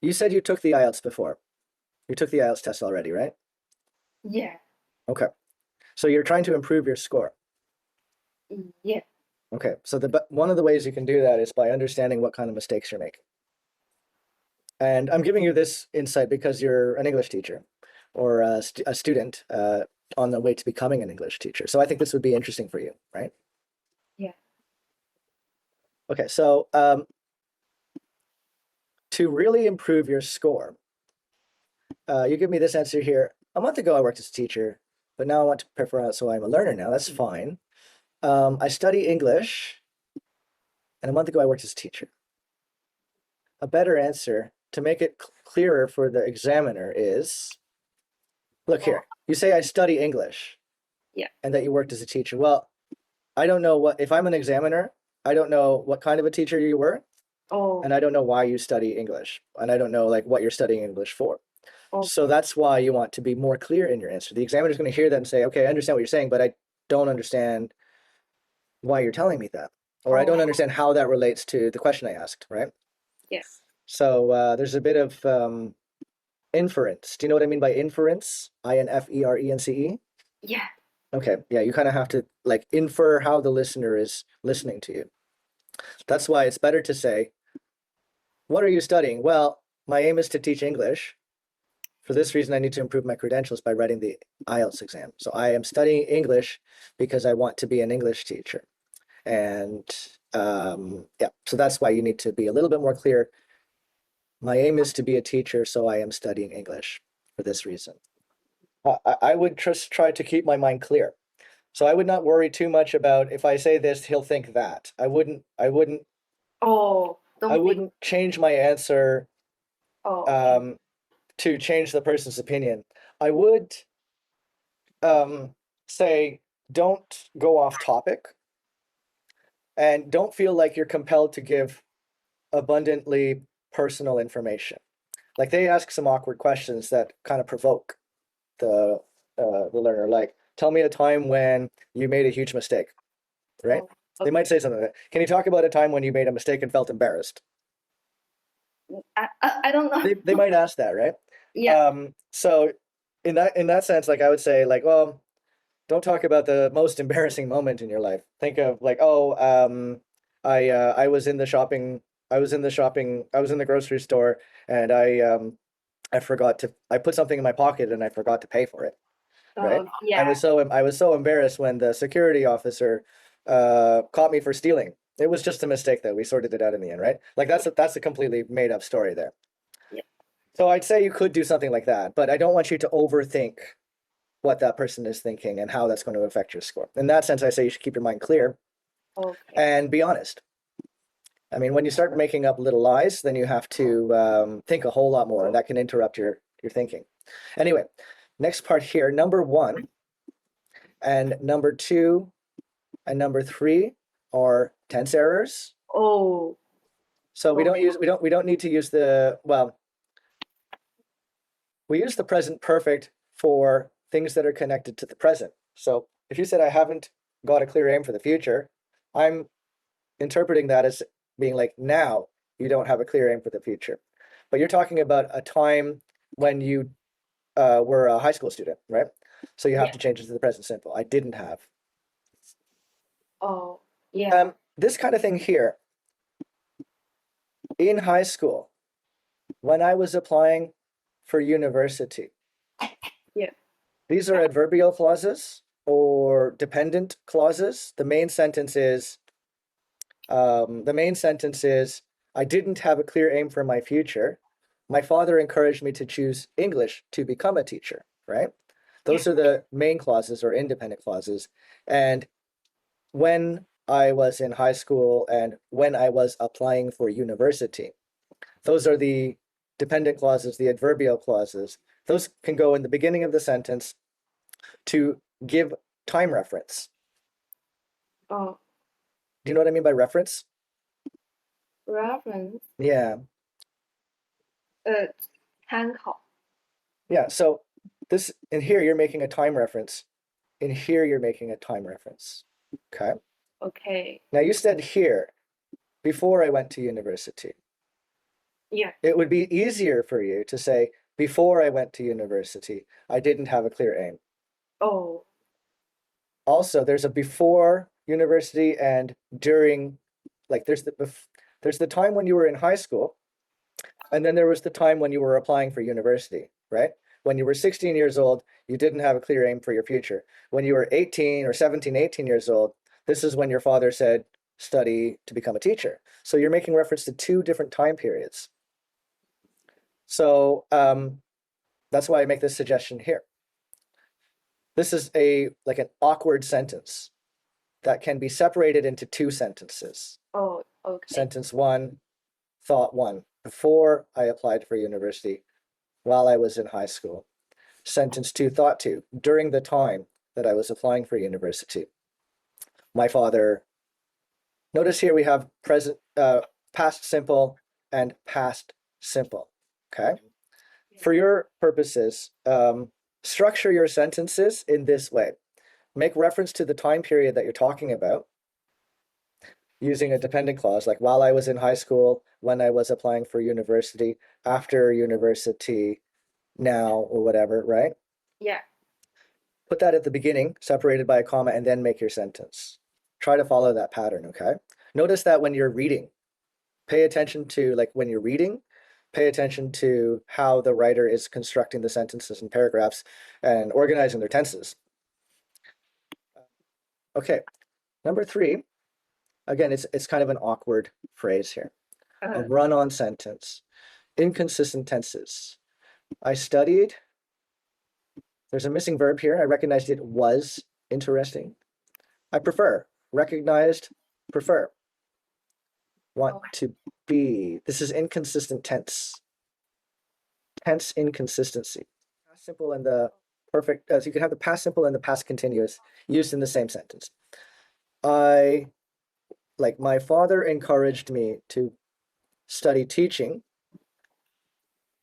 You said you took the IELTS before. You took the IELTS test already, right? Yeah. Okay. So you're trying to improve your score. Yeah. Okay. So one of the ways you can do that is by understanding what kind of mistakes you're making. And I'm giving you this insight because you're an English teacher or a student on the way to becoming an English teacher. So I think this would be interesting for you, right? Yeah. Okay. So to really improve your score, you give me this answer here. A month ago, I worked as a teacher, but now I want to prepare for so I'm a learner now. That's fine. I study English, and a month ago, I worked as a teacher. A better answer to make it clearer for the examiner is, look Oh, here. You say I study English yeah. and that you worked as a teacher. Well, I don't know if I'm an examiner, I don't know what kind of a teacher you were, Oh, and I don't know why you study English, and I don't know like what you're studying English for. So okay. that's why you want to be more clear in your answer. The examiner is going to hear that and say, okay, I understand what you're saying, but I don't understand why you're telling me that. Or I Oh, don't understand how that relates to the question I asked, right? yes. So there's a bit of inference. Do you know what I mean by inference? INFERENCE? Yeah. Okay, yeah, you kind of have to like infer how the listener is listening to you. That's why it's better to say, what are you studying? Well, my aim is to teach English. For this reason, I need to improve my credentials by writing the IELTS exam. So I am studying English because I want to be an English teacher. And yeah, so that's why you need to be a little bit more clear. My aim is to be a teacher, so I am studying English for this reason. I would just try to keep my mind clear. So I would not worry too much about if I say this, he'll think that. Oh, I don't think. wouldn't change my answer Oh, okay. um, to change the person's opinion. I would say don't go off topic and don't feel like you're compelled to give abundantly personal information. Like they ask some awkward questions that kind of provoke the the learner. Like, tell me a time when you made a huge mistake, right? Oh, They might okay. say something like that. Can you talk about a time when you made a mistake and felt embarrassed? I don't know. They might ask that, right? Yeah. So in that sense, like I would say, like, well, don't talk about the most embarrassing moment in your life. Think of like, oh, I was in the shopping, I was in the grocery store, and I forgot to, I put something in my pocket and I forgot to pay for it. Right? Yeah. I was so embarrassed when the security officer caught me for stealing. It was just a mistake though. We sorted it out in the end, right? Like that's a completely made up story there. Yeah. So I'd say you could do something like that, but I don't want you to overthink what that person is thinking and how that's going to affect your score. In that sense, I say you should keep your mind clear Okay. and be honest. I mean, when you start making up little lies, then you have to think a whole lot more, and that can interrupt your thinking. Anyway, next part here, number one and number two and number three are tense errors. Oh, So okay. we don't need to use the, well, we use the present perfect for things that are connected to the present. So if you said I haven't got a clear aim for the future, I'm interpreting that as being like now you don't have a clear aim for the future. But you're talking about a time when you were a high school student, right? So you have Yeah. to change it to the present simple. I didn't have. Oh, yeah. This kind of thing here in high school, when I was applying for university, Yeah. these are adverbial clauses or dependent clauses. The main sentence is, I didn't have a clear aim for my future. My father encouraged me to choose English to become a teacher, right? Yeah. Those are the main clauses or independent clauses. And when I was in high school and when I was applying for university, those are the dependent clauses, the adverbial clauses. Those can go in the beginning of the sentence to give time reference. Oh, Do you know what I mean by reference? reference. Yeah. 参考. Yeah. So this in here, you're making a time reference. In here, you're making a time reference. Okay. Okay. Now you said here before I went to university. Yeah. It would be easier for you to say, before I went to university, I didn't have a clear aim. Oh. Also, there's a before university and during, like there's the time when you were in high school, and then there was the time when you were applying for university, right? When you were 16 years old, you didn't have a clear aim for your future. When you were 18 or 17, 18 years old, this is when your father said, study to become a teacher. So you're making reference to two different time periods. So that's why I make this suggestion here. This is like an awkward sentence that can be separated into two sentences. Oh, okay. Sentence one, thought one, before I applied for university, while I was in high school. Sentence two, thought two, during the time that I was applying for university. My father, notice here we have past simple and past simple, okay? For your purposes, structure your sentences in this way. Make reference to the time period that you're talking about using a dependent clause, like while I was in high school, when I was applying for university, after university, now, or whatever, right? Yeah. Put that at the beginning, separated by a comma, and then make your sentence. Try to follow that pattern, okay? Notice that when you're reading, pay attention to, like when you're reading, pay attention to how the writer is constructing the sentences and paragraphs and organizing their tenses. Okay, number three, again, it's kind of an awkward phrase here. A run-on sentence. Inconsistent tenses. I studied. There's a missing verb here. I recognized it was interesting. I prefer. Recognized, prefer. Want to be. This is inconsistent tense. Tense inconsistency. Past simple and the perfect, so you can have the past simple and the past continuous used in the same sentence. My father encouraged me to study teaching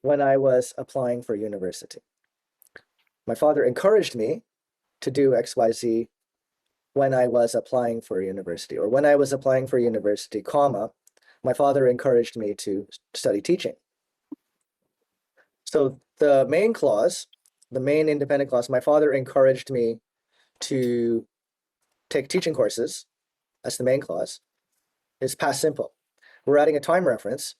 when I was applying for university. My father encouraged me to do XYZ when I was applying for university, or when I was applying for university, comma, my father encouraged me to study teaching. So the main clause, the main independent clause, my father encouraged me to take teaching courses, that's the main clause, is past simple. We're adding a time reference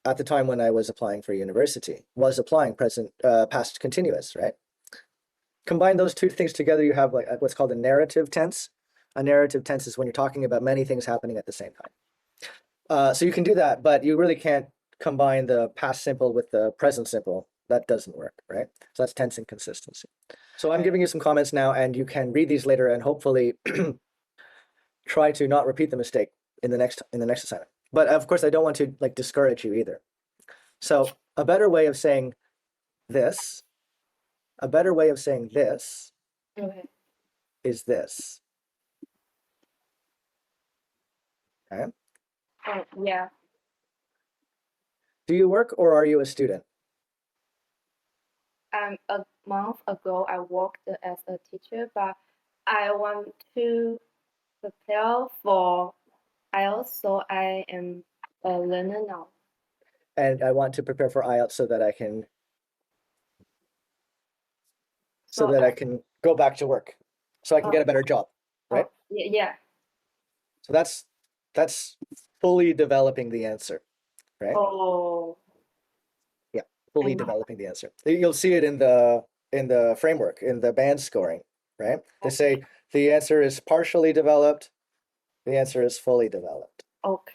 at the time when I was applying for university, was applying present, past continuous, right? Combine those two things together, you have like what's called a narrative tense. A narrative tense is when you're talking about many things happening at the same time. So you can do that, but you really can't combine the past simple with the present simple. That doesn't work, right? So that's tense inconsistency. So I'm giving you some comments now, and you can read these later and hopefully try to not repeat the mistake in the next assignment. But of course, I don't want to like discourage you either. So a better way of saying this, Okay. is this. Okay. Oh, yeah. Do you work or are you a student? A month ago, I worked as a teacher, but I want to prepare for IELTS, so I am a learner now. And I want to prepare for IELTS so that I can go back to work, so I can get a better job, right? Yeah. So that's fully developing the answer, right? Oh. Yeah, fully developing the answer. You'll see it in the framework, in the band scoring, right? They say the answer is partially developed, the answer is fully developed. Okay.